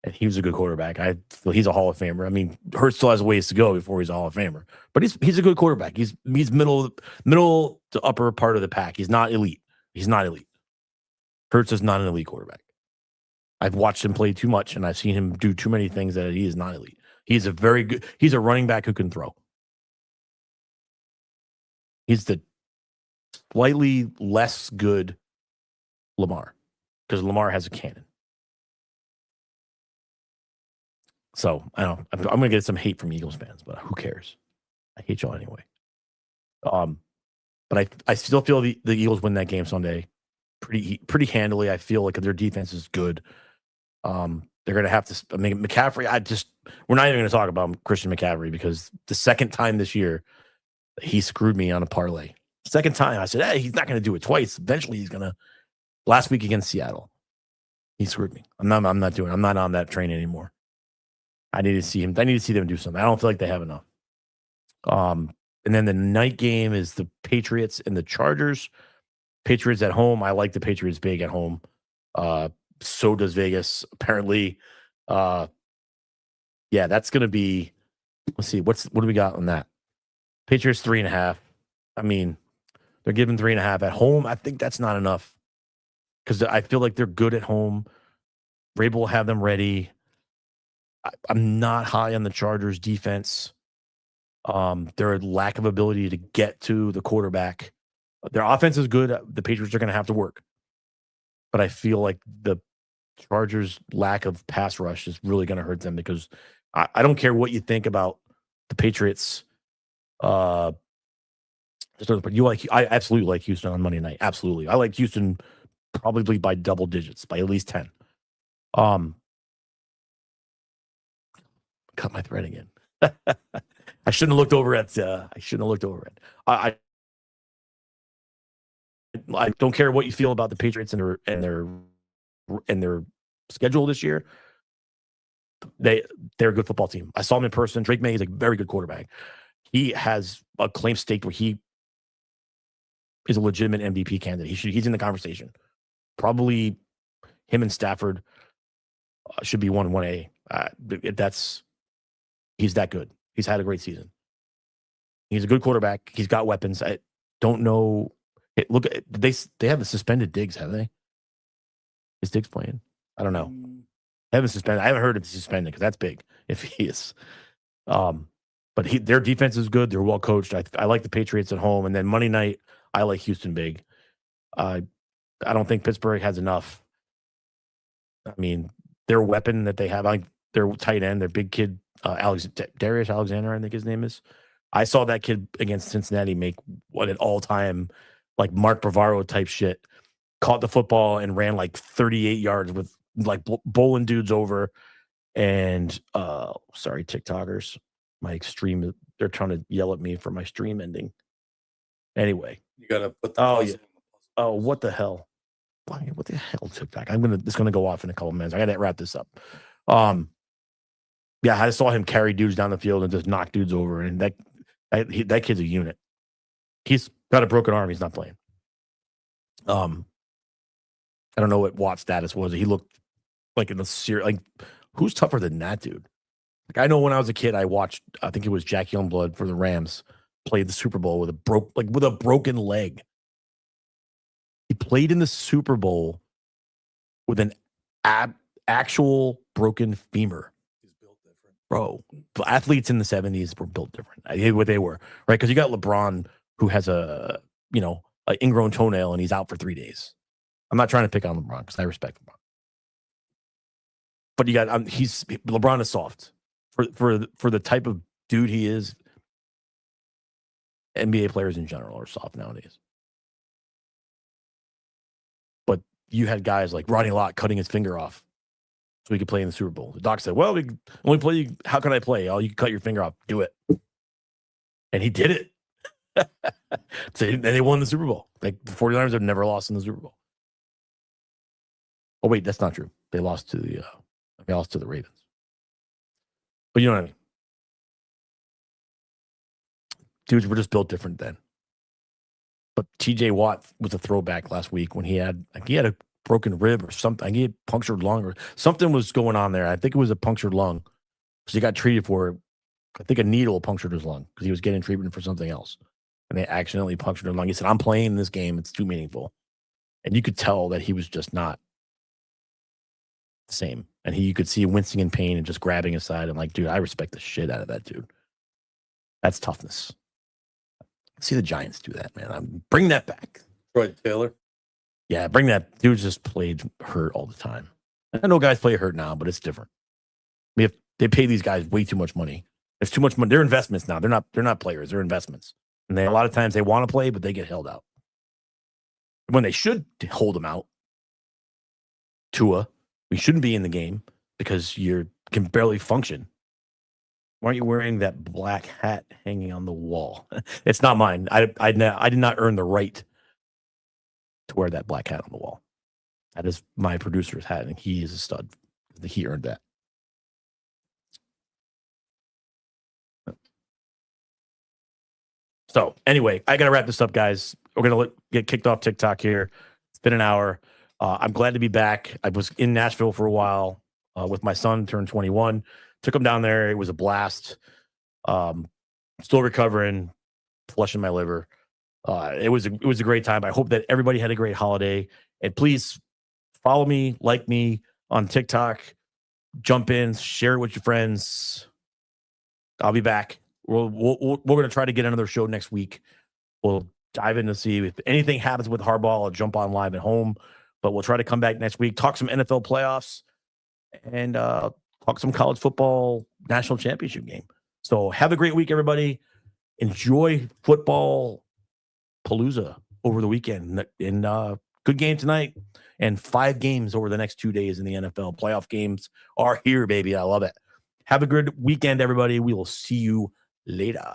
and he was a good quarterback. I feel he's a Hall of Famer. I mean, Hurts still has ways to go before he's a Hall of Famer, but he's a good quarterback. He's middle to upper part of the pack. He's not elite. Hurts is not an elite quarterback. I've watched him play too much, and I've seen him do too many things that he is not elite. He's a running back who can throw. He's the slightly less good Lamar because Lamar has a cannon. So I don't know. I'm going to get some hate from Eagles fans, but who cares? I hate y'all anyway. But I still feel the Eagles win that game Sunday pretty handily. I feel like their defense is good. They're going to have to. I mean, McCaffrey. We're not even going to talk about Christian McCaffrey because the second time this year, He screwed me on a parlay. Second time, I said, hey, he's not going to do it twice. Eventually, he's going to. Last week against Seattle, he screwed me. I'm not on that train anymore. I need to see him. I need to see them do something. I don't feel like they have enough. And then the night game is the Patriots and the Chargers. Patriots at home. I like the Patriots big at home. So does Vegas, apparently. Yeah, that's going to be. Let's see. What do we got on that? Patriots 3.5. I mean, they're giving 3.5 at home. I think that's not enough because I feel like they're good at home. Vrabel will have them ready. I'm not high on the Chargers defense. Their lack of ability to get to the quarterback. Their offense is good. The Patriots are going to have to work. But I feel like the Chargers' lack of pass rush is really going to hurt them because I don't care what you think about the Patriots. I absolutely like Houston on Monday night. Absolutely. I like Houston probably by double digits, by at least 10. Cut my thread again. I shouldn't have looked over at. I don't care what you feel about the Patriots and their schedule this year. They're a good football team. I saw them in person. Drake May is a very good quarterback. He has a claim staked where he is a legitimate MVP candidate. He's in the conversation. Probably him and Stafford should be 1A. He's that good. He's had a great season. He's a good quarterback. He's got weapons. I don't know. They have a suspended Diggs, have they? Is Diggs playing? I don't know. I haven't heard if he's suspended because that's big if he is. But their defense is good. They're well coached. I like the Patriots at home, and then Monday night I like Houston big. I don't think Pittsburgh has enough. I mean, their weapon that they have, their tight end, their big kid, Darius Alexander, I think his name is. I saw that kid against Cincinnati make what an all-time like Mark Bavaro type shit. Caught the football and ran like 38 yards with like bowling dudes over. And sorry, TikTokers, my extreme. They're trying to yell at me for my stream ending. Anyway, you gotta put the what the hell? What the hell, TikTok? It's gonna go off in a couple minutes. I gotta wrap this up. Yeah, I saw him carry dudes down the field and just knock dudes over, and that kid's a unit. He's got a broken arm. He's not playing. I don't know what Watt's status was. He looked like in the series. Like, who's tougher than that dude? Like, I know when I was a kid, I watched. I think it was Jack Youngblood for the Rams played the Super Bowl with a broken leg. He played in the Super Bowl with an actual broken femur. He's built different, bro. Athletes in the 70s were built different. I hate what they were, right? Because you got LeBron who has an ingrown toenail and he's out for 3 days. I'm not trying to pick on LeBron because I respect LeBron, but you got LeBron is soft for the type of dude he is. NBA players in general are soft nowadays. But you had guys like Ronnie Lott cutting his finger off so he could play in the Super Bowl. The doc said, well, we only play you. How can I play? Oh, you can cut your finger off. Do it. And he did it. So, and they won the Super Bowl. Like the 49ers have never lost in the Super Bowl. Oh, wait, that's not true. They lost to the Ravens. But you know what I mean? Dudes were just built different then. But TJ Watt was a throwback last week when he had a broken rib or something. He had punctured lung or something was going on there. I think it was a punctured lung. So he got treated for it. I think a needle punctured his lung because he was getting treatment for something else. And they accidentally punctured his lung. He said, I'm playing this game. It's too meaningful. And you could tell that he was just not the same. And you could see him wincing in pain and just grabbing his side. And like, dude, I respect the shit out of that dude. That's toughness. See the Giants do that, man. Bring that back. Troy Taylor. Yeah, bring that. Dude just played hurt all the time. I know guys play hurt now, but it's different. They pay these guys way too much money. It's too much money. They're investments now. They're not players. They're investments. And a lot of times they want to play, but they get held out. When they should hold them out, Tua, we shouldn't be in the game because you can barely function. Why aren't you wearing that black hat hanging on the wall? It's not mine. I did not earn the right to wear that black hat on the wall. That is my producer's hat, and he is a stud. He earned that. So anyway, I got to wrap this up, guys. We're going to get kicked off TikTok here. It's been an hour. I'm glad to be back. I was in Nashville for a while with my son, turned 21. Took him down there. It was a blast. Still recovering, flushing my liver. It was a great time. I hope that everybody had a great holiday. And please follow me, like me on TikTok. Jump in, share it with your friends. I'll be back. We're going to try to get another show next week. We'll dive in to see if anything happens with Harbaugh. I'll jump on live at home, but we'll try to come back next week, talk some NFL playoffs, and talk some college football national championship game. So have a great week, everybody. Enjoy football palooza over the weekend. And good game tonight, and 5 games over the next 2 days in the NFL. Playoff games are here, baby. I love it. Have a good weekend, everybody. We will see you later.